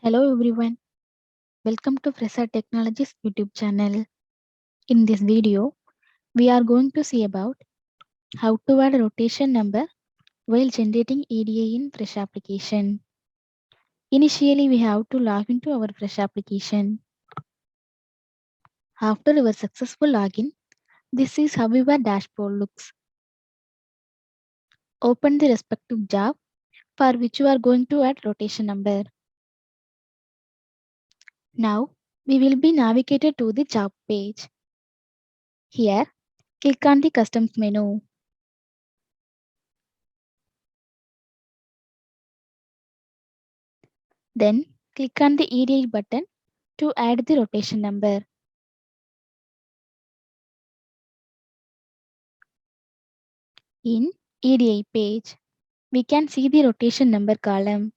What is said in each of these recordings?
Hello everyone, welcome to Fresa Technologies YouTube channel. In this video, we are going to see about how to add a rotation number while generating EDI in Fresa application. Initially, we have to log into our Fresa application. After your successful login, this is how your dashboard looks. Open the respective job for which you are going to add rotation number. Now, we will be navigated to the job page. Here, click on the Customs menu. Then click on the EDI button to add the rotation number. In EDI page, we can see the rotation number column.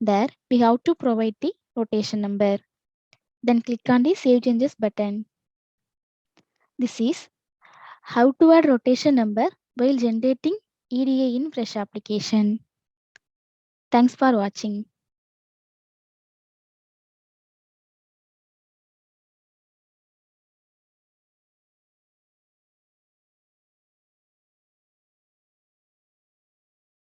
There we have to provide the rotation number. Then click on the Save Changes button. This is how to add rotation number while generating EDI in Fresa application. Thanks for watching.